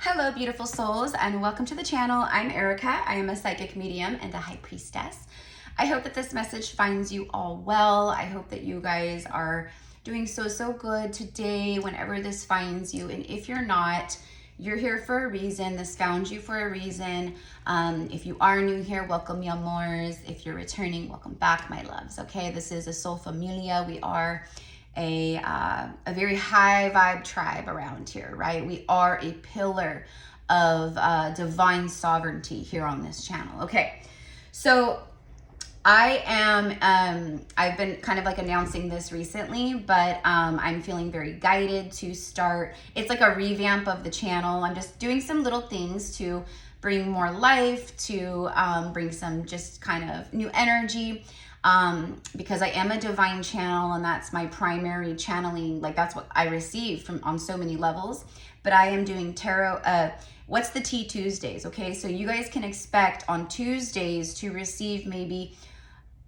Hello, beautiful souls, and welcome to the channel. I'm Erica. I am a psychic medium and a high priestess. I hope that this message finds you all well. I hope that you guys are doing so good today whenever this finds you. And if you're not, you're here for a reason. This found you for a reason. If you are new here, welcome, mi amores. If you're returning, welcome back, my loves. Okay, this is a soul familia. We are a very high vibe tribe around here, right? We are a pillar of divine sovereignty here on this channel. Okay, so I am, I've been kind of like announcing this recently, but I'm feeling very guided to start. It's like a revamp of the channel. I'm just doing some little things to bring more life, to bring some just kind of new energy. Because I am a divine channel and that's my primary channeling, like that's what I receive from on so many levels. But I am doing tarot, what's the Tea Tuesdays, okay? So you guys can expect on Tuesdays to receive maybe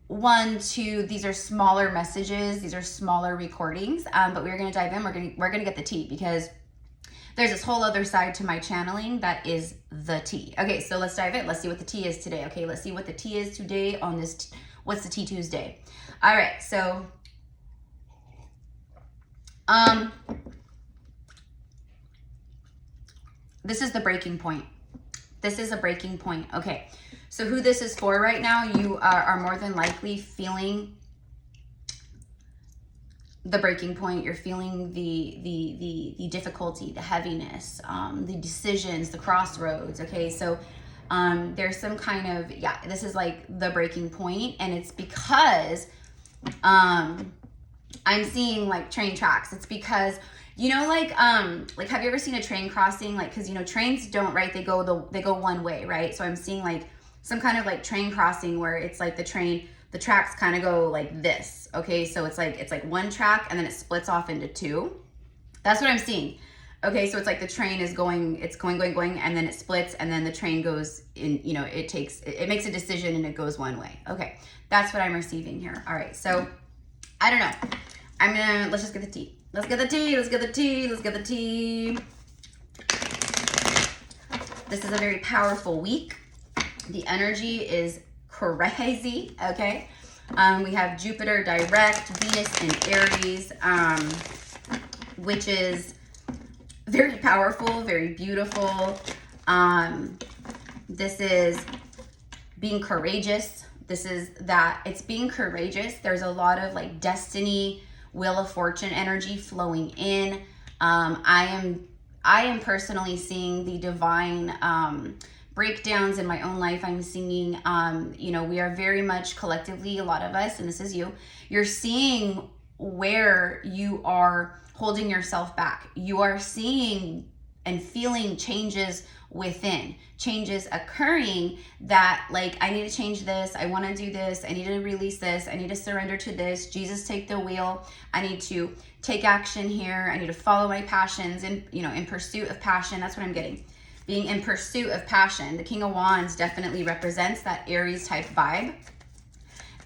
1, 2, these are smaller messages, these are smaller recordings, but we're gonna dive in, we're gonna get the tea, because there's this whole other side to my channeling that is the tea. Okay, so let's dive in, let's see what the tea is today, okay? Let's see what the tea is today on this What's the Tea Tuesday? All right, so this is the breaking point. This is a breaking point. Okay, so who this is for right now, you are more than likely feeling the breaking point. You're feeling the difficulty, the heaviness, the decisions, the crossroads. Okay, so there's some kind of, yeah, this is like the breaking point, and it's because I'm seeing like train tracks. It's because, you know, like have you ever seen a train crossing? Like, because, you know, trains don't, right, they go one way, right? So I'm seeing like some kind of like train crossing where it's like the tracks kind of go like this. Okay, so it's like one track and then it splits off into 2. That's what I'm seeing. Okay, so it's like the train is going, it's going, and then it splits, and then the train goes in, you know, it makes a decision and it goes one way. Okay, that's what I'm receiving here. All right, so I don't know. Let's just get the tea. Let's get the tea, let's get the tea, let's get the tea. This is a very powerful week. The energy is crazy, okay? We have Jupiter direct, Venus in Aries, which is very powerful, very beautiful. This is being courageous. This is that, it's being courageous. There's a lot of like destiny, wheel of fortune energy flowing in. I am personally seeing the divine breakdowns in my own life. I'm seeing, you know, we are very much collectively, a lot of us, and this is you're seeing where you are holding yourself back. You are seeing and feeling changes within, changes occurring that like, I need to change this. I want to do this. I need to release this. I need to surrender to this. Jesus, take the wheel. I need to take action here. I need to follow my passions and, you know, in pursuit of passion. That's what I'm getting. Being in pursuit of passion. The King of Wands definitely represents that Aries type vibe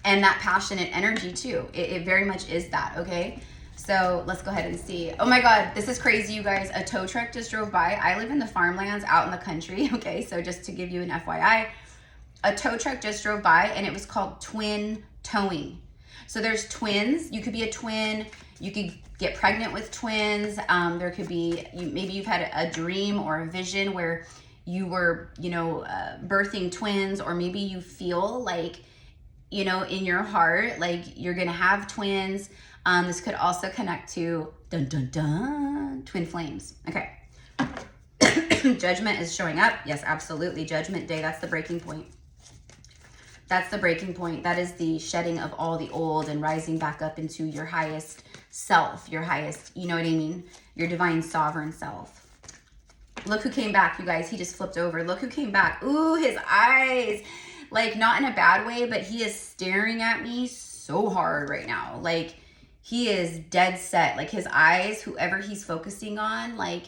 and that passionate energy too. It very much is that, okay? So let's go ahead and see. Oh my God, this is crazy, you guys. A tow truck just drove by. I live in the farmlands out in the country, okay? So just to give you an FYI, a tow truck just drove by and it was called twin towing. So there's twins. You could be a twin. You could get pregnant with twins. There could be, maybe you've had a dream or a vision where you were, you know, birthing twins, or maybe you feel like, you know, in your heart, like you're gonna have twins. This could also connect to dun dun dun twin flames. Okay. Judgment is showing up. Yes, absolutely. Judgment day. That's the breaking point. That's the breaking point. That is the shedding of all the old and rising back up into your highest self, your highest, you know what I mean? Your divine sovereign self. Look who came back, you guys. He just flipped over. Look who came back. Ooh, his eyes. Like, not in a bad way, but he is staring at me so hard right now. Like, he is dead set. Like, his eyes, whoever he's focusing on, like,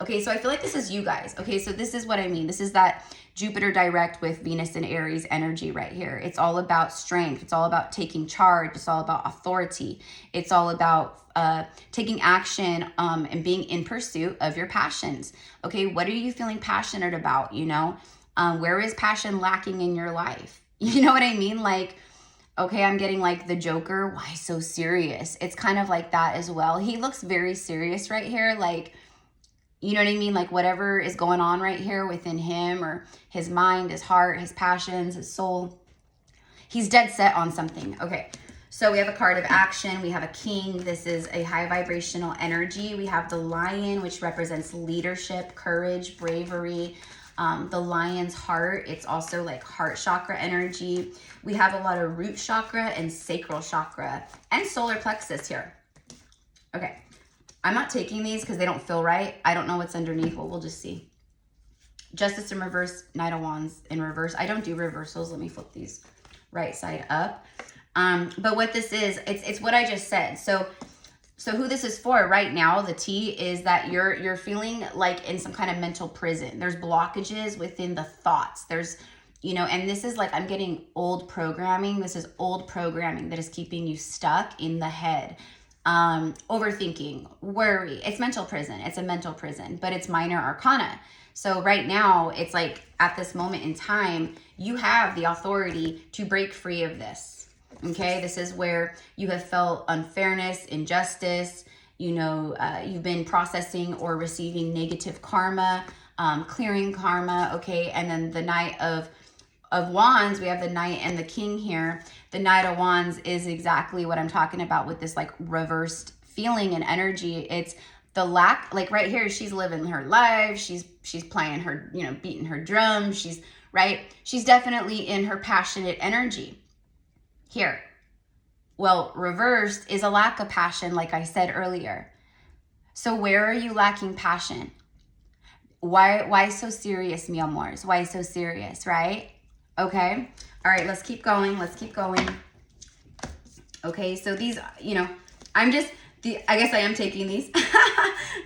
Okay, so I feel like this is you guys. Okay, so this is what I mean. This is that Jupiter direct with Venus and Aries energy right here. It's all about strength. It's all about taking charge. It's all about authority. It's all about taking action and being in pursuit of your passions. Okay, what are you feeling passionate about? You know, where is passion lacking in your life? You know what I mean? Like, okay, I'm getting like the Joker. Why so serious? It's kind of like that as well. He looks very serious right here. Like, you know what I mean? Like whatever is going on right here within him or his mind, his heart, his passions, his soul, he's dead set on something. Okay, so we have a card of action. We have a king. This is a high vibrational energy. We have the lion, which represents leadership, courage, bravery. The lion's heart, it's also like heart chakra energy. We have a lot of root chakra and sacral chakra and solar plexus here. Okay. I'm not taking these because they don't feel right. I don't know what's underneath. Well, we'll just see. Justice in reverse, Knight of Wands in reverse. I don't do reversals. Let me flip these right side up. But what this is, it's what I just said. So who this is for right now, the T is that you're feeling like in some kind of mental prison. There's blockages within the thoughts. There's, you know, and this is like, I'm getting old programming. This is old programming that is keeping you stuck in the head. Overthinking, worry. It's mental prison. It's a mental prison, but it's minor arcana. So right now, it's like at this moment in time, you have the authority to break free of this. Okay, this is where you have felt unfairness, injustice. You know, you've been processing or receiving negative karma, clearing karma. Okay, and then the Knight of Wands, we have the Knight and the King here. The Knight of Wands is exactly what I'm talking about with this like reversed feeling and energy. It's the lack, like right here, she's living her life. She's playing her, you know, beating her drum. She's right. She's definitely in her passionate energy here. Well, reversed is a lack of passion, like I said earlier. So where are you lacking passion? Why so serious, mi amors? Why so serious, right? Okay. All right, let's keep going. Let's keep going. Okay, so these, you know, I guess I am taking these.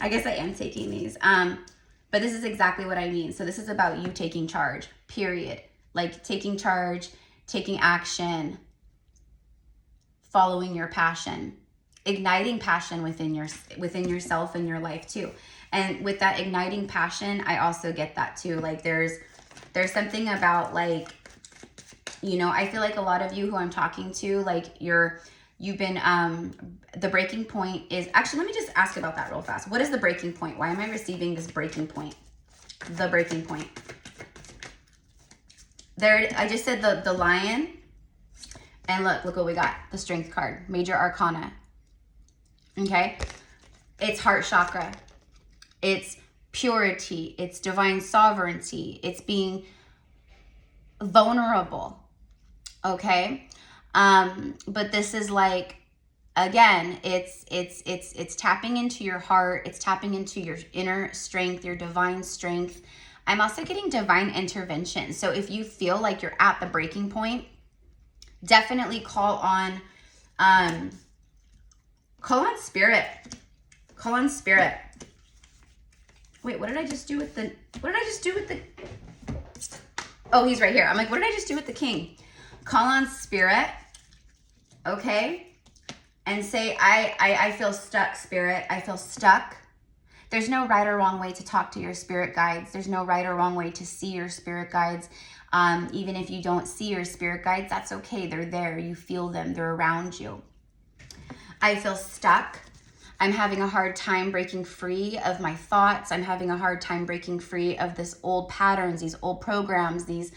I guess I am taking these. But this is exactly what I mean. So this is about you taking charge, period. Like taking charge, taking action, following your passion, igniting passion within yourself and your life too. And with that igniting passion, I also get that too. Like there's something about like, you know, I feel like a lot of you who I'm talking to, like you've been, the breaking point is, actually, let me just ask about that real fast. What is the breaking point? Why am I receiving this breaking point? The breaking point. There, I just said the lion. And look what we got. The strength card, major arcana. Okay. It's heart chakra. It's purity. It's divine sovereignty. It's being vulnerable. Okay. But this is like, again, it's tapping into your heart. It's tapping into your inner strength, your divine strength. I'm also getting divine intervention. So if you feel like you're at the breaking point, definitely call on spirit. Call on spirit. Wait, what did I just do with the, oh, he's right here. I'm like, what did I just do with the king? Call on spirit, okay? And say, I feel stuck, spirit. I feel stuck. There's no right or wrong way to talk to your spirit guides. There's no right or wrong way to see your spirit guides. Even if you don't see your spirit guides, that's okay. They're there. You feel them. They're around you. I feel stuck. I'm having a hard time breaking free of my thoughts. I'm having a hard time breaking free of this old patterns, these old programs, these,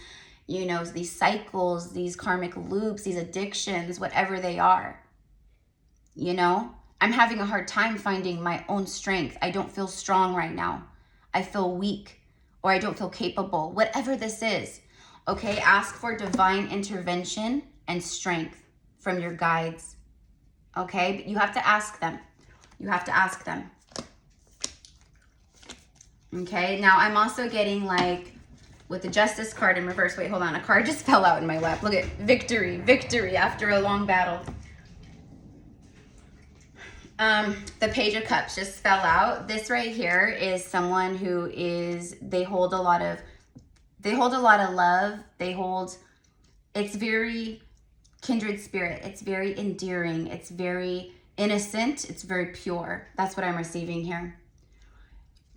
you know, these cycles, these karmic loops, these addictions, whatever they are. You know, I'm having a hard time finding my own strength. I don't feel strong right now. I feel weak, or I don't feel capable, whatever this is. Okay, ask for divine intervention and strength from your guides. Okay, but you have to ask them. You have to ask them. Okay, now I'm also getting like with the Justice card in reverse. Wait, hold on. A card just fell out in my lap. Look at victory, victory after a long battle. The Page of Cups just fell out. This right here is someone who is, they hold a lot of love. It's very kindred spirit. It's very endearing. It's very innocent. It's very pure. That's what I'm receiving here.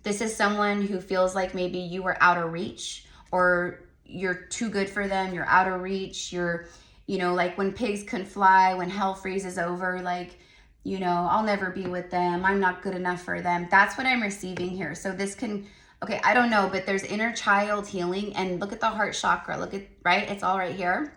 This is someone who feels like maybe you were out of reach, or you're too good for them. You're out of reach. You're, you know, like when pigs can fly, when hell freezes over, like, you know, I'll never be with them. I'm not good enough for them. That's what I'm receiving here. So this can, okay, I don't know, but there's inner child healing. And look at the heart chakra. Look at, right? It's all right here.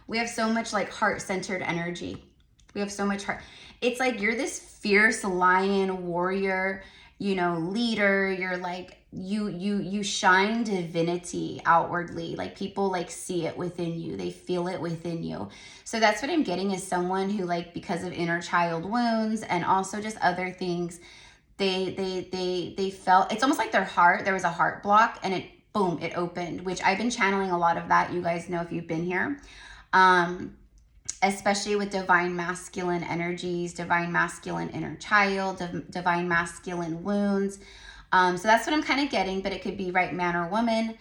We have so much like heart-centered energy. We have so much heart. It's like you're this fierce lion warrior, you know, leader. You're like, you shine divinity outwardly. Like people like see it within you. They feel it within you. So that's what I'm getting, is someone who, like, because of inner child wounds and also just other things, they felt, it's almost like their heart, there was a heart block, and it, boom, it opened, which I've been channeling a lot of that. You guys know if you've been here. Especially with divine masculine energies, divine masculine inner child, divine masculine wounds. So that's what I'm kind of getting, but it could be right man or woman.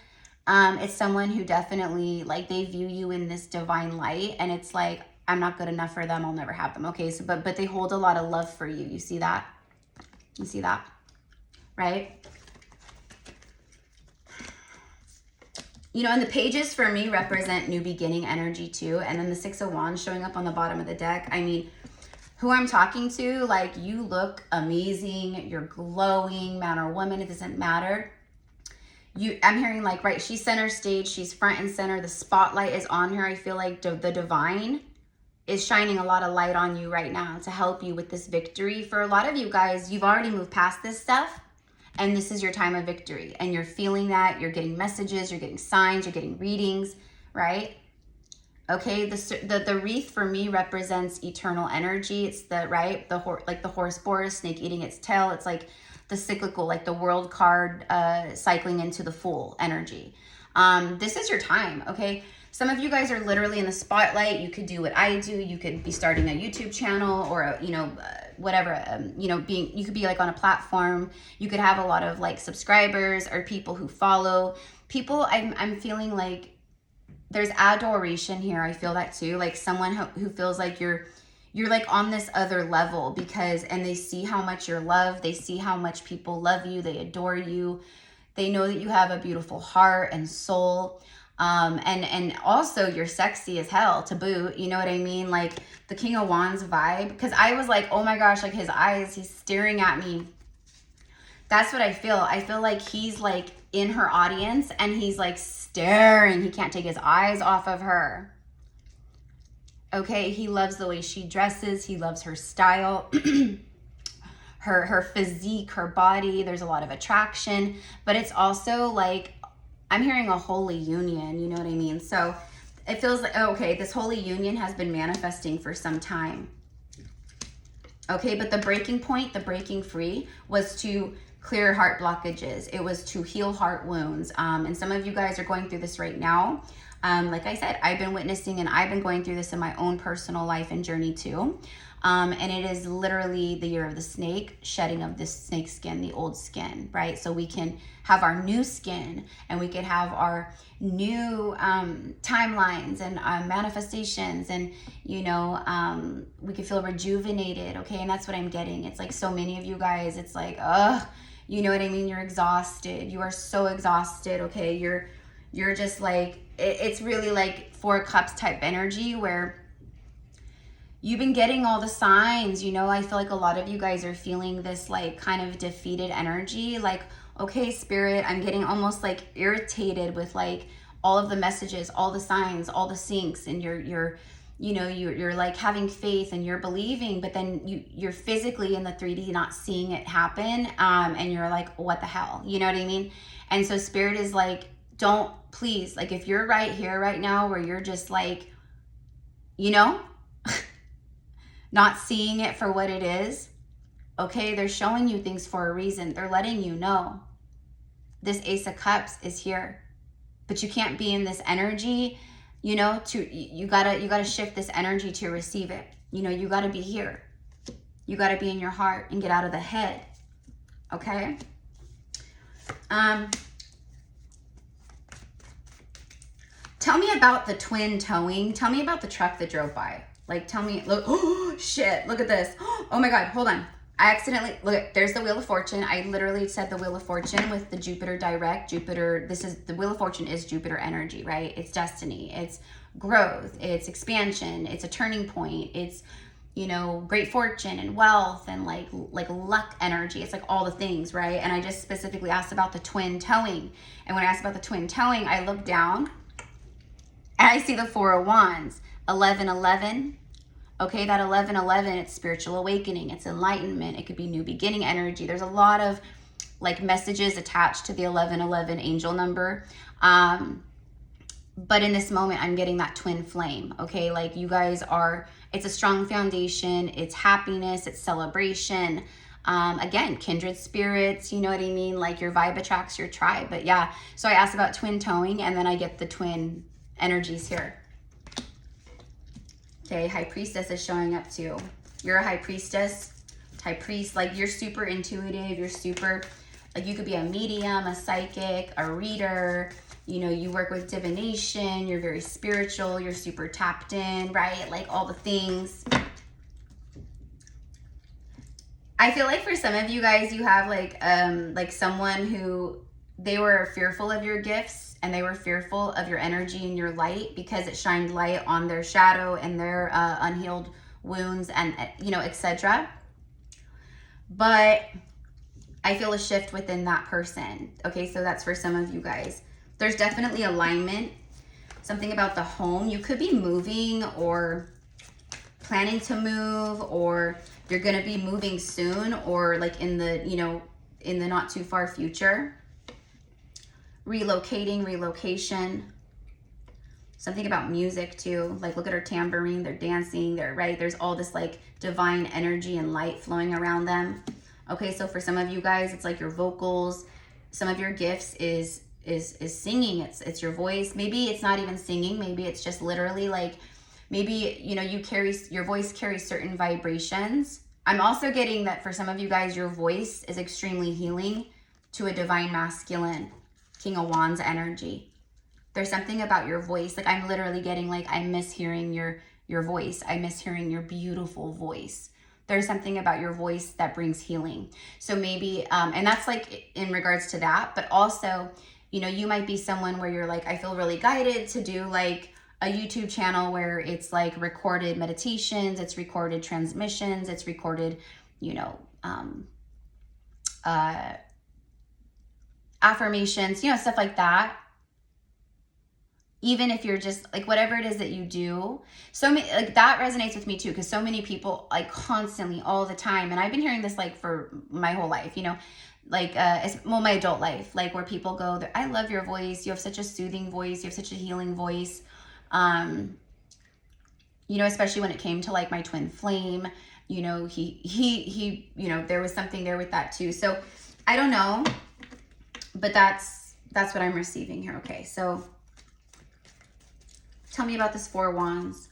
It's someone who definitely, like, they view you in this divine light, and it's like, I'm not good enough for them. I'll never have them. Okay. So, but they hold a lot of love for you. You see that? You see that? Right? You know, and the pages for me represent new beginning energy too. And then the Six of Wands showing up on the bottom of the deck. I mean, who I'm talking to, like, you look amazing. You're glowing, man or woman, it doesn't matter. I'm hearing like, right, she's center stage. She's front and center. The spotlight is on her. I feel like the divine is shining a lot of light on you right now to help you with this victory. For a lot of you guys, you've already moved past this stuff. And this is your time of victory. And you're feeling that. You're getting messages. You're getting signs. You're getting readings, right? Okay, the wreath for me represents eternal energy. It's the, right, like the horse Boris, snake eating its tail. It's like the cyclical, like the world card cycling into the Fool energy. This is your time, okay? Some of you guys are literally in the spotlight. You could do what I do. You could be starting a YouTube channel, or you know, whatever, you know, you could be like on a platform. You could have a lot of like subscribers or people who follow. People, I'm feeling like there's adoration here. I feel that too. Like someone who feels like you're like on this other level, because, and they see how much you're loved. They see how much people love you. They adore you. They know that you have a beautiful heart and soul. And also you're sexy as hell to boot. You know what I mean? Like the King of Wands vibe. Because I was like, oh my gosh, like his eyes, he's staring at me. That's what I feel. I feel like he's like in her audience and he's like staring. He can't take his eyes off of her. Okay, he loves the way she dresses. He loves her style. her physique, her body. There's a lot of attraction. But it's also like, I'm hearing a holy union, you know what I mean? So it feels like, okay, this holy union has been manifesting for some time. Okay, but the breaking point, the breaking free, was to clear heart blockages. It was to heal heart wounds. And some of you guys are going through this right now. Like I said, I've been witnessing and I've been going through this in my own personal life and journey too. And it is literally the year of the snake, shedding of this snake skin, the old skin, right? So we can have our new skin and we can have our new timelines and manifestations, and, you know, we can feel rejuvenated, okay? And that's what I'm getting. It's like so many of you guys, it's like, ugh, you know what I mean? You're exhausted. You are so exhausted, okay? You're just like, it's really like Four Cups type energy where you've been getting all the signs, you know. I feel like a lot of you guys are feeling this like kind of defeated energy. Like, okay, Spirit, I'm getting almost like irritated with like all of the messages, all the signs, all the syncs, and you're like having faith and you're believing, but then you're physically in the 3D not seeing it happen. And you're like, what the hell? You know what I mean? And so Spirit is like, don't, please, like if you're right here right now where you're just like, you know, not seeing it for what it is, okay, they're showing you things for a reason. They're letting you know this Ace of Cups is here, but you can't be in this energy, you know, you gotta shift this energy to receive it. You know, you gotta be here. You got to be in your heart and get out of the head. Okay? Tell me about the twin towing. Tell me about the truck that drove by. Like, tell me, look, oh, shit, look at this. Oh my God, hold on. I accidentally, look, there's the Wheel of Fortune. I literally said the Wheel of Fortune with the Jupiter direct. Jupiter, the Wheel of Fortune is Jupiter energy, right? It's destiny, it's growth, it's expansion, it's a turning point, it's, you know, great fortune and wealth and like luck energy. It's like all the things, right? And I just specifically asked about the twin towing. And when I asked about the twin towing, I looked down and I see the Four of Wands, 1111. Okay, that 1111, it's spiritual awakening, it's enlightenment, it could be new beginning energy. There's a lot of like messages attached to the 1111 angel number. But in this moment, I'm getting that twin flame, okay? Like you guys are, it's a strong foundation, it's happiness, it's celebration. Again, kindred spirits, you know what I mean? Like your vibe attracts your tribe. But yeah, so I asked about twin towing and then I get the twin energies here. Okay, High Priestess is showing up too. You're a High Priestess, High Priest, like you're super intuitive, you're super, like you could be a medium, a psychic, a reader, you know, you work with divination, you're very spiritual, you're super tapped in, right? Like all the things. I feel like for some of you guys, you have like someone who, they were fearful of your gifts and they were fearful of your energy and your light because it shined light on their shadow and their unhealed wounds and, you know, etc. But I feel a shift within that person. Okay, so that's for some of you guys. There's definitely alignment. Something about the home. You could be moving or planning to move, or you're going to be moving soon, or like in the, you know, in the not too far future. Relocating, relocation. Something about music too. Like look at her tambourine, they're dancing, they're right. There's all this like divine energy and light flowing around them. Okay, so for some of you guys, it's like your vocals. Some of your gifts is singing. It's your voice. Maybe it's not even singing. Maybe it's just literally like, maybe, you know, your voice carries certain vibrations. I'm also getting that for some of you guys, your voice is extremely healing to a divine masculine, King of Wands energy. There's something about your voice. Like I'm literally getting like, I miss hearing your voice. I miss hearing your beautiful voice. There's something about your voice that brings healing. So maybe, and that's like in regards to that, but also, you know, you might be someone where you're like, I feel really guided to do like a YouTube channel where it's like recorded meditations, it's recorded transmissions, it's recorded, you know, affirmations, you know, stuff like that. Even if you're just like, whatever it is that you do, so many, like that resonates with me too, because so many people like constantly all the time, and I've been hearing this like for my whole life, you know, like well, my adult life, like where people go, I love your voice, you have such a soothing voice, you have such a healing voice. You know, especially when it came to like my twin flame, you know, he you know, there was something there with that too. So I don't know, but that's what I'm receiving here. Okay, so tell me about this Four Wands.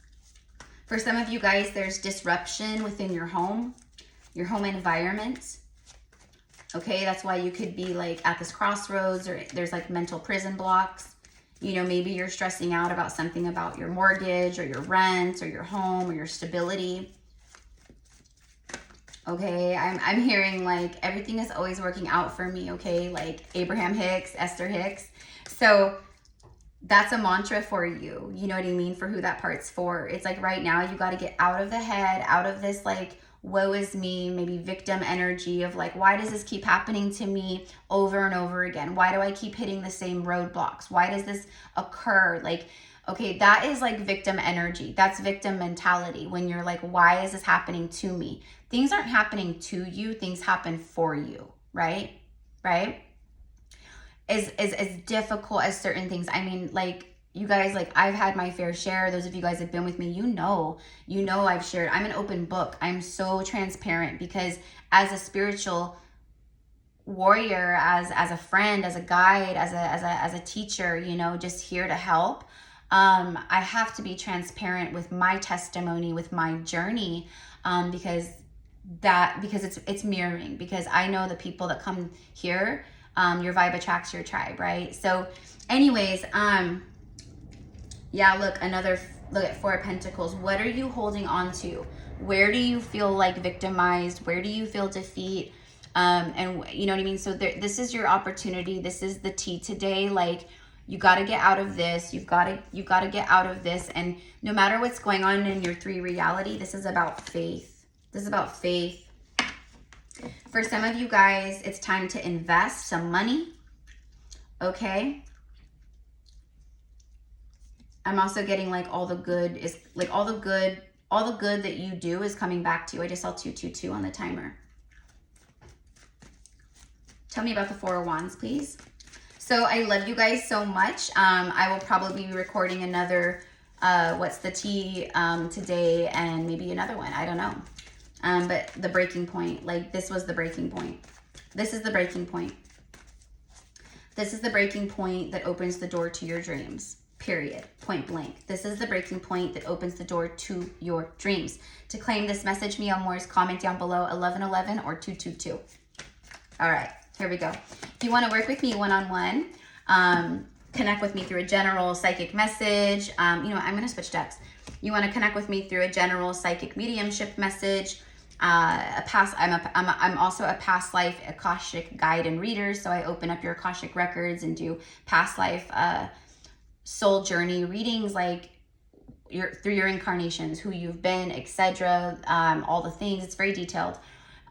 For some of you guys, there's disruption within your home environment. Okay, that's why you could be like at this crossroads, or there's like mental prison blocks. You know, maybe you're stressing out about something about your mortgage or your rent or your home or your stability. Okay, I'm hearing like everything is always working out for me, okay? Like Abraham Hicks, Esther Hicks. So that's a mantra for you. You know what I mean? For who that part's for. It's like right now you got to get out of the head, out of this like woe is me, maybe victim energy of like, why does this keep happening to me over and over again? Why do I keep hitting the same roadblocks? Why does this occur? Like, okay, that is like victim energy. That's victim mentality. When you're like, why is this happening to me? Things aren't happening to you. Things happen for you, right? Right? As difficult as certain things. I mean, like, you guys, like, I've had my fair share. Those of you guys that have been with me, you know I've shared. I'm an open book. I'm so transparent because as a spiritual warrior, as a friend, as a guide, as a teacher, you know, just here to help, I have to be transparent with my testimony, with my journey, because that, because it's mirroring, because I know the people that come here, your vibe attracts your tribe, right? So anyways, yeah, look at Four of Pentacles. What are you holding on to? Where do you feel like victimized? Where do you feel defeat? And you know what I mean? So this is your opportunity. This is the tea today. Like, you got to get out of this. You've got to get out of this. And no matter what's going on in your 3 reality, this is about faith. This is about faith. For some of you guys, it's time to invest some money. Okay. I'm also getting like all the good is like all the good that you do is coming back to you. I just saw 222 on the timer. Tell me about the 4 of Wands, please. So I love you guys so much. I will probably be recording another What's the Tea today, and maybe another one. I don't know. But the breaking point, like this was the breaking point. This is the breaking point. This is the breaking point that opens the door to your dreams. Period. Point blank. This is the breaking point that opens the door to your dreams. To claim this, message me on Moore's, comment down below 1111 or 222. All right, here we go. If you want to work with me one-on-one, connect with me through a general psychic message. You know, I'm going to switch decks. You want to connect with me through a general psychic mediumship message. I'm also a past life Akashic guide and reader. So I open up your Akashic records and do past life soul journey readings, like through your incarnations, who you've been, etc. All the things. It's very detailed.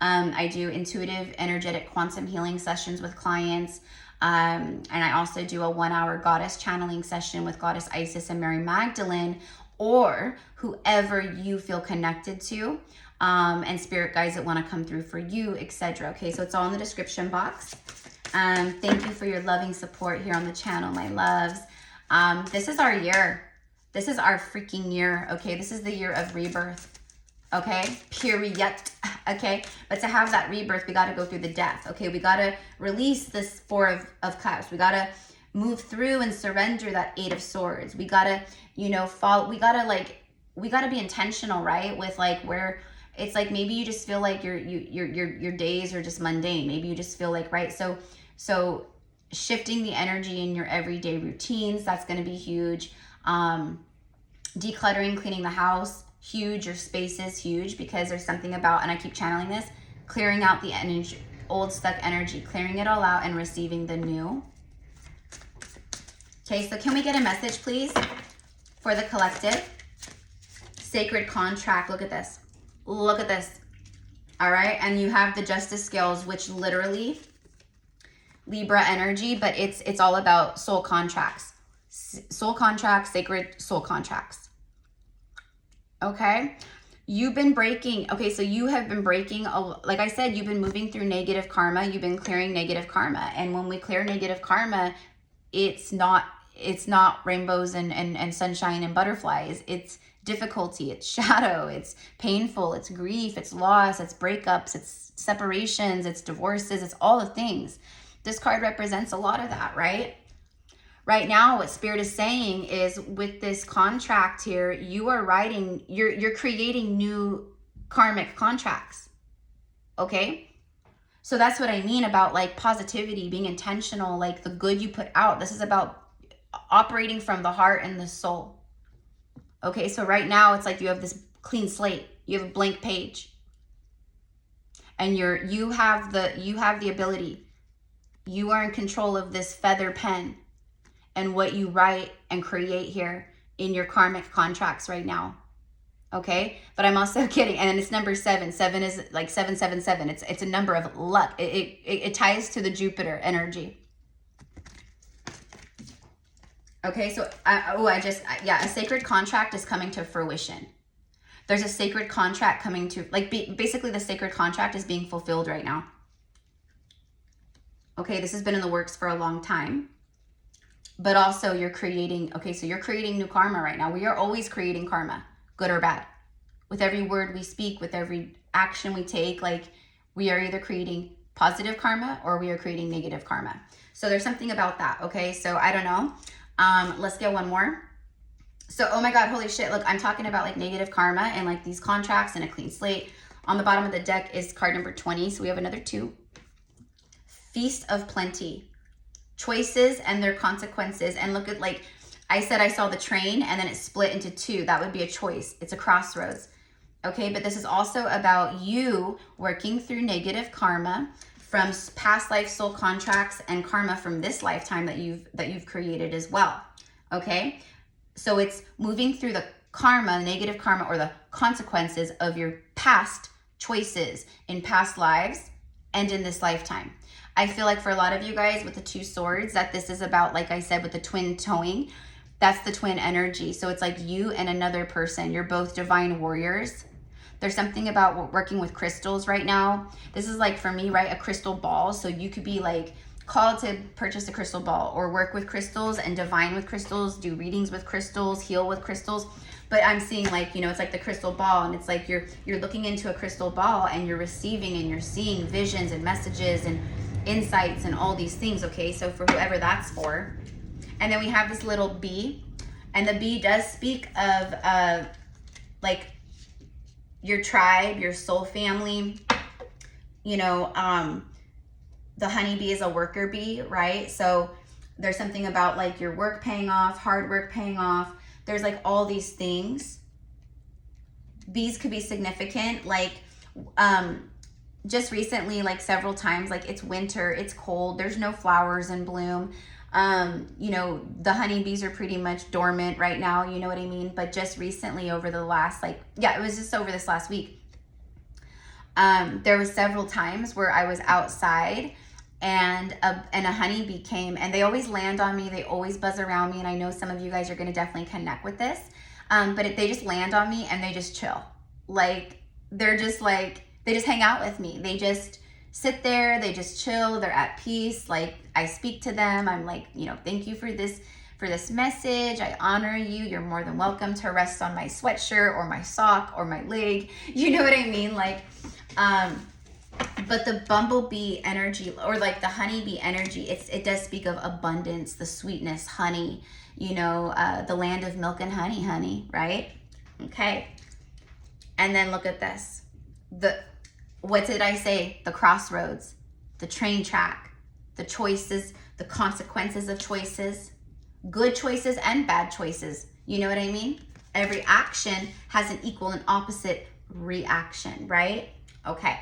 I do intuitive, energetic, quantum healing sessions with clients. And I also do a 1-hour goddess channeling session with Goddess Isis and Mary Magdalene, or whoever you feel connected to, and spirit guides that want to come through for you, etc. Okay, so it's all in the description box. Thank you for your loving support here on the channel, my loves. This is our year. This is our freaking year, okay? This is the year of rebirth, okay? Period, okay? But to have that rebirth, we got to go through the death, okay? We got to release this 4 of Cups. We got to move through and surrender that 8 of Swords. We got to, you know, we got to be intentional, right? With like where it's like maybe you just feel like your days are just mundane. Maybe you just feel like, right? So shifting the energy in your everyday routines, that's going to be huge. Decluttering, cleaning the house, huge. Your space is huge, because there's something about, and I keep channeling this, clearing out the energy, old stuck energy, clearing it all out and receiving the new. Okay, so can we get a message, please, for the collective? Sacred contract. Look at this. Look at this. All right, and you have the Justice Scales, which literally Libra energy, but it's all about soul contracts. Soul contracts, sacred soul contracts. Okay? You've been breaking, okay, so you have been breaking, like I said, you've been moving through negative karma. You've been clearing negative karma. And when we clear negative karma, it's not rainbows and sunshine and butterflies. It's difficulty, it's shadow, it's painful, it's grief, it's loss, it's breakups, it's separations, it's divorces, it's all the things. This card represents a lot of that, right? Right now, what Spirit is saying is, with this contract here, you are writing, you're creating new karmic contracts, okay? So that's what I mean about like positivity, being intentional, like the good you put out. This is about operating from the heart and the soul. Okay, so right now it's like you have this clean slate. You have a blank page. And you have the ability. You are in control of this feather pen and what you write and create here in your karmic contracts right now. Okay, but I'm also kidding. And it's number 7. 7 is like 777. It's a number of luck. It ties to the Jupiter energy. Okay, so a sacred contract is coming to fruition. There's a sacred contract coming to, like, basically the sacred contract is being fulfilled right now. Okay, this has been in the works for a long time. But also you're creating, okay, so you're creating new karma right now. We are always creating karma, good or bad. With every word we speak, with every action we take, like, we are either creating positive karma or we are creating negative karma. So there's something about that, okay? So I don't know. Let's get one more. So, oh my God, holy shit. Look, I'm talking about like negative karma and like these contracts and a clean slate. On the bottom of the deck is card number 20. So we have another 2. Feast of Plenty. Choices and their consequences. And look at, like I said, I saw the train and then it split into 2. That would be a choice. It's a crossroads. Okay, but this is also about you working through negative karma from past life soul contracts and karma from this lifetime that you've created as well. Okay, so it's moving through the karma, negative karma, or the consequences of your past choices in past lives and in this lifetime. I feel like for a lot of you guys with the 2 swords that this is about, like I said, with the twin towing, that's the twin energy. So it's like you and another person. You're both divine warriors. There's something about working with crystals right now. This is like, for me, right, a crystal ball. So you could be like called to purchase a crystal ball or work with crystals and divine with crystals, do readings with crystals, heal with crystals. But I'm seeing, like, you know, it's like the crystal ball, and it's like you're looking into a crystal ball and you're receiving and you're seeing visions and messages and insights and all these things. Okay, so for whoever that's for. And then we have this little bee, and the bee does speak of like your tribe, your soul family. You know, the honeybee is a worker bee, right? So there's something about like your work paying off, hard work paying off. There's like all these things. Bees could be significant, like just recently, like several times, like it's winter, it's cold, there's no flowers in bloom. You know, the honeybees are pretty much dormant right now, you know what I mean? But just recently, over the last, like, yeah, it was just over this last week. There was several times where I was outside and a honeybee came, and they always land on me. They always buzz around me. And I know some of you guys are going to definitely connect with this. But they just land on me and they just chill. Like, they're just like, they just hang out with me. They just sit there. They just chill. They're at peace. Like, I speak to them. I'm like, you know, thank you for this message. I honor you. You're more than welcome to rest on my sweatshirt or my sock or my leg. You know what I mean? Like, but the bumblebee energy, or like the honeybee energy, it does speak of abundance, the sweetness, honey, you know, the land of milk and honey, right? Okay. And then look at this. What did I say? The crossroads, the train track, the choices, the consequences of choices, good choices and bad choices. You know what I mean? Every action has an equal and opposite reaction, right? Okay.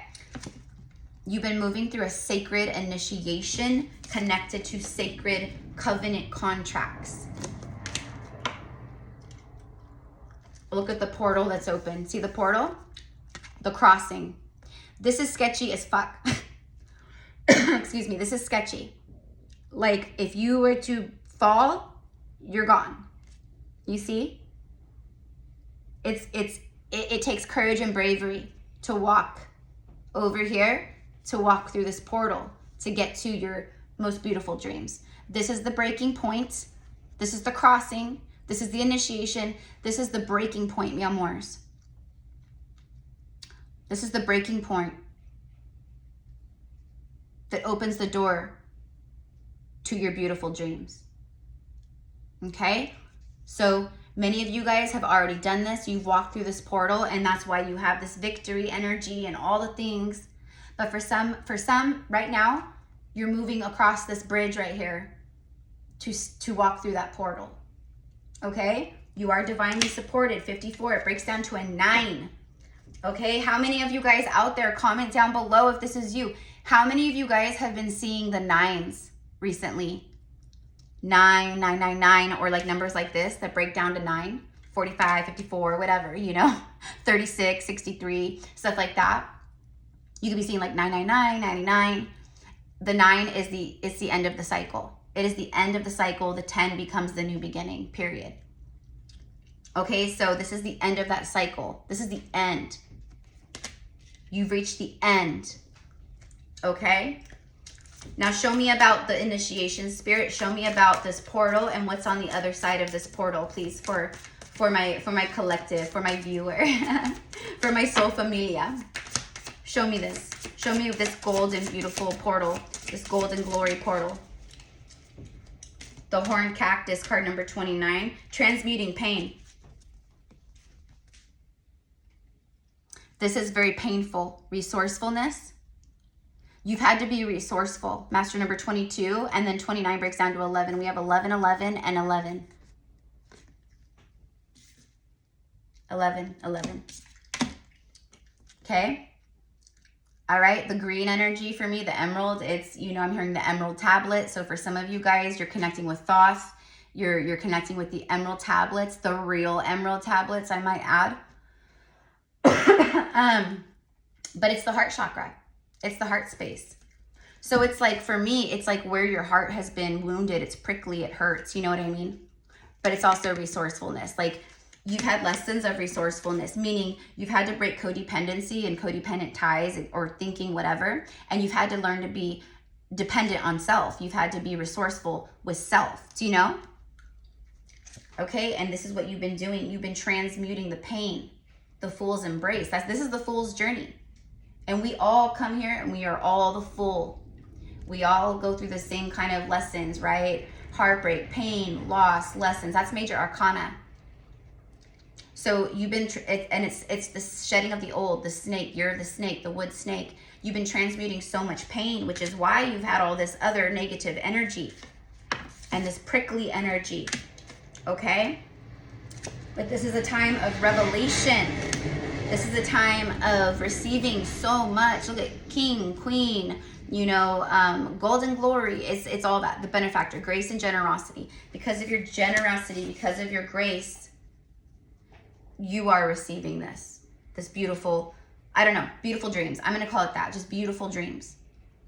You've been moving through a sacred initiation connected to sacred covenant contracts. Look at the portal that's open. See the portal? The crossing. This is sketchy as fuck. Excuse me. This is sketchy. Like, if you were to fall, you're gone. You see? It takes courage and bravery to walk over here, to walk through this portal, to get to your most beautiful dreams. This is the breaking point. This is the crossing. This is the initiation. This is the breaking point, mi amors. This is the breaking point that opens the door to your beautiful dreams. Okay? So many of you guys have already done this. You've walked through this portal, and that's why you have this victory energy and all the things. But for some right now, you're moving across this bridge right here to walk through that portal. Okay? You are divinely supported. 54. It breaks down to a 9. Okay? How many of you guys out there, comment down below if this is you. How many of you guys have been seeing the 9s recently? 9, 9, 9, 9, or like numbers like this that break down to 9, 45, 54, whatever, you know, 36, 63, stuff like that. You could be seeing like 999, 99. The 9 is the end of the cycle. It is the end of the cycle. The 10 becomes the new beginning, period. Okay, so this is the end of that cycle. This is the end. You've reached the end. Okay? Now show me about the initiation, Spirit. Show me about this portal and what's on the other side of this portal, please, for my collective, for my viewer, for my soul familia. Show me this. Show me this golden, beautiful portal, this golden glory portal. The horned cactus, card number 29, transmuting pain. This is very painful. Resourcefulness. You've had to be resourceful. Master number 22, and then 29 breaks down to 11. We have 11, 11, and 11. 11, 11. Okay. All right. The green energy for me, the emerald, it's, you know, I'm hearing the emerald tablet. So for some of you guys, you're connecting with Thoth. You're connecting with the emerald tablets, the real emerald tablets, I might add. But it's the heart chakra. It's the heart space. So it's like, for me, it's like where your heart has been wounded. It's prickly, it hurts. You know what I mean? But it's also resourcefulness. Like, you've had lessons of resourcefulness, meaning you've had to break codependency and codependent ties or thinking, whatever. And you've had to learn to be dependent on self. You've had to be resourceful with self. Do you know? Okay. And this is what you've been doing. You've been transmuting the pain, the fool's embrace. This is the fool's journey. And we all come here and we are all the fool. We all go through the same kind of lessons, right? Heartbreak, pain, loss, lessons. That's major arcana. So you've been, and it's the shedding of the old, the snake. You're the snake, the wood snake. You've been transmuting so much pain, which is why you've had all this other negative energy and this prickly energy, okay? But this is a time of revelation. This is a time of receiving so much. Look at king, queen, you know, golden glory. It's all that, the benefactor, grace and generosity. Because of your generosity, because of your grace, you are receiving this beautiful, I don't know, beautiful dreams. I'm going to call it that, just beautiful dreams.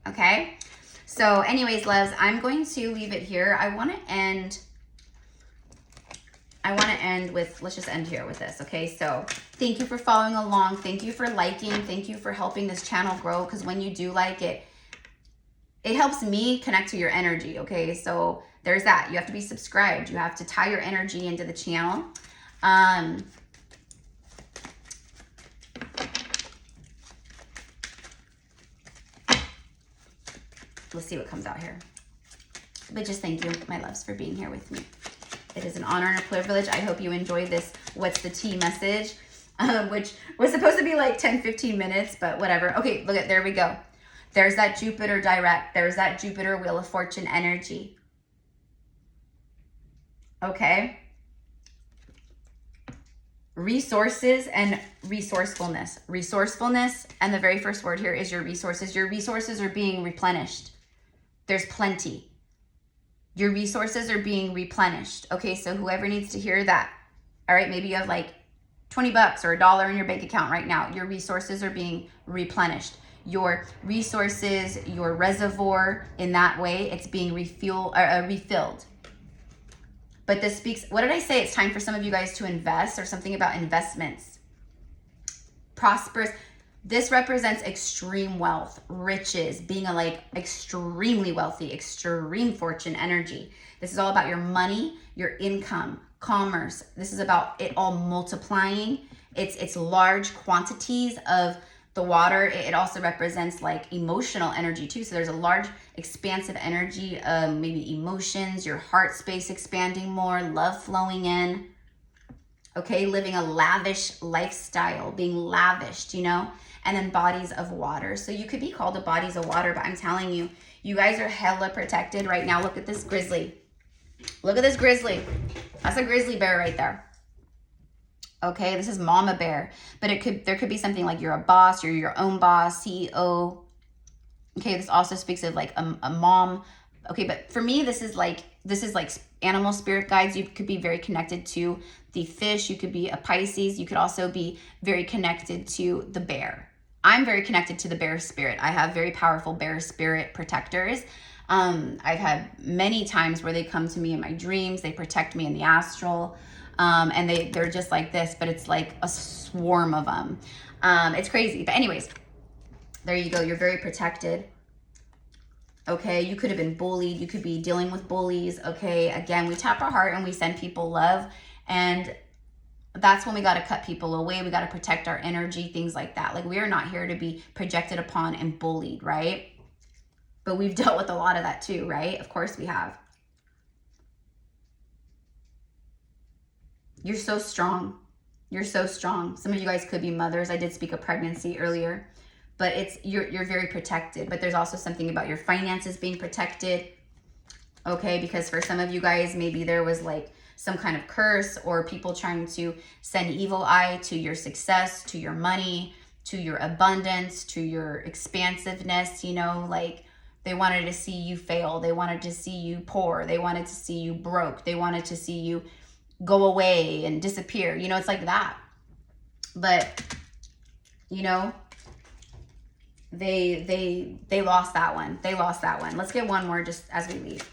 Okay. So anyways, loves, I'm going to leave it here. I want to end with, let's just end here with this. Okay. So thank you for following along. Thank you for liking. Thank you for helping this channel grow. Because when you do like it, it helps me connect to your energy. Okay. So there's that. You have to be subscribed. You have to tie your energy into the channel. We'll see what comes out here. But just thank you, my loves, for being here with me. It is an honor and a privilege. I hope you enjoyed this What's the Tea message, which was supposed to be like 10-15 minutes, but whatever. Okay, look at, there we go. There's that Jupiter direct. There's that Jupiter Wheel of Fortune energy. Okay. Resources and resourcefulness. Resourcefulness, and the very first word here is your resources. Your resources are being replenished. There's plenty. Your resources are being replenished. Okay, so whoever needs to hear that, all right, maybe you have like 20 bucks or $1 in your bank account right now. Your resources are being replenished. Your resources, your reservoir, in that way, it's being refilled. But this speaks, what did I say? It's time for some of you guys to invest, or something about investments. Prosperous. This represents extreme wealth, riches, being extremely wealthy, extreme fortune energy. This is all about your money, your income, commerce. This is about it all multiplying. It's large quantities of the water. It also represents like emotional energy too. So there's a large expansive energy, maybe emotions, your heart space expanding more, love flowing in. Okay, living a lavish lifestyle, being lavished, you know, and then bodies of water. So you could be called a bodies of water, but I'm telling you, you guys are hella protected right now. Look at this grizzly. Look at this grizzly. That's a grizzly bear right there. Okay, this is mama bear, but there could be something like you're a boss, you're your own boss, CEO. Okay, this also speaks of like a mom. Okay, but for me, this is like animal spirit guides. You could be very connected to the fish. You could be a Pisces. You could also be very connected to the bear. I'm very connected to the bear spirit. I have very powerful bear spirit protectors. I've had many times where they come to me in my dreams. They protect me in the astral. And they're just like this, but it's like a swarm of them. It's crazy. But anyways, there you go. You're very protected. Okay, you could have been bullied. You could be dealing with bullies. Okay, again, we tap our heart and we send people love. And that's when we got to cut people away. We got to protect our energy, things like that. Like, we are not here to be projected upon and bullied, right? But we've dealt with a lot of that too, right? Of course we have. You're so strong. You're so strong. Some of you guys could be mothers. I did speak of pregnancy earlier, but it's you're very protected. But there's also something about your finances being protected, okay? Because for some of you guys, maybe there was like some kind of curse or people trying to send evil eye to your success, to your money, to your abundance, to your expansiveness, you know, like they wanted to see you fail. They wanted to see you poor. They wanted to see you broke. They wanted to see you go away and disappear. You know, it's like that. But, you know, they lost that one. They lost that one. Let's get one more just as we leave.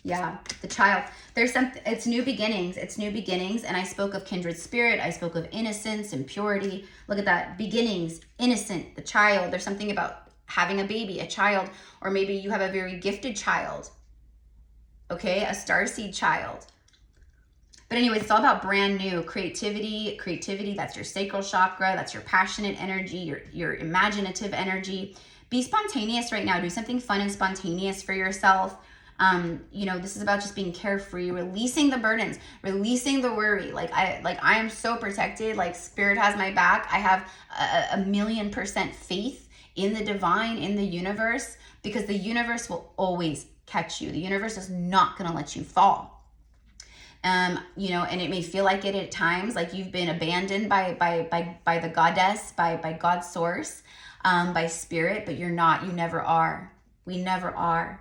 Yeah, the child. There's something, it's new beginnings. It's new beginnings. And I spoke of kindred spirit. I spoke of innocence and purity. Look at that. Beginnings, innocent, the child. There's something about having a baby, a child, or maybe you have a very gifted child. Okay, a starseed child. But anyway, it's all about brand new creativity. Creativity, that's your sacral chakra. That's your passionate energy, your imaginative energy. Be spontaneous right now. Do something fun and spontaneous for yourself. You know, this is about just being carefree, releasing the burdens, releasing the worry. Like I am so protected. Like spirit has my back. I have a 1,000,000% faith in the divine, in the universe, because the universe will always catch you. The universe is not going to let you fall. You know, and it may feel like it at times, like you've been abandoned by the goddess, by God's source, by spirit, but you're not. You never are. We never are.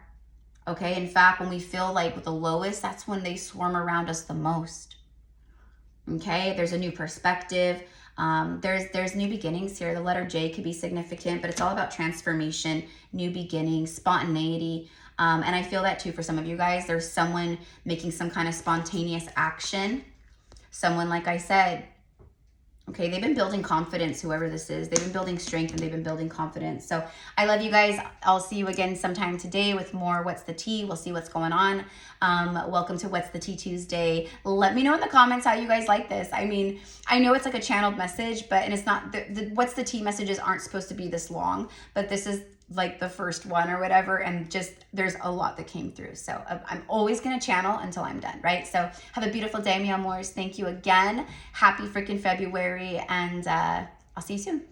Okay. In fact, when we feel like the lowest, that's when they swarm around us the most. Okay. There's a new perspective. There's new beginnings here. The letter J could be significant, but it's all about transformation, new beginnings, spontaneity. And I feel that too for some of you guys. There's someone making some kind of spontaneous action. Someone, like I said, okay, they've been building confidence, whoever this is. They've been building strength and they've been building confidence. So I love you guys. I'll see you again sometime today with more What's the Tea. We'll see what's going on. Welcome to What's the Tea Tuesday. Let me know in the comments how you guys like this. I mean, I know it's like a channeled message, and it's not, the What's the Tea messages aren't supposed to be this long, but this is like the first one or whatever, and just there's a lot that came through. So I'm always gonna channel until I'm done, right? So have a beautiful day, mi amors. Thank you again. Happy freaking February, and I'll see you soon.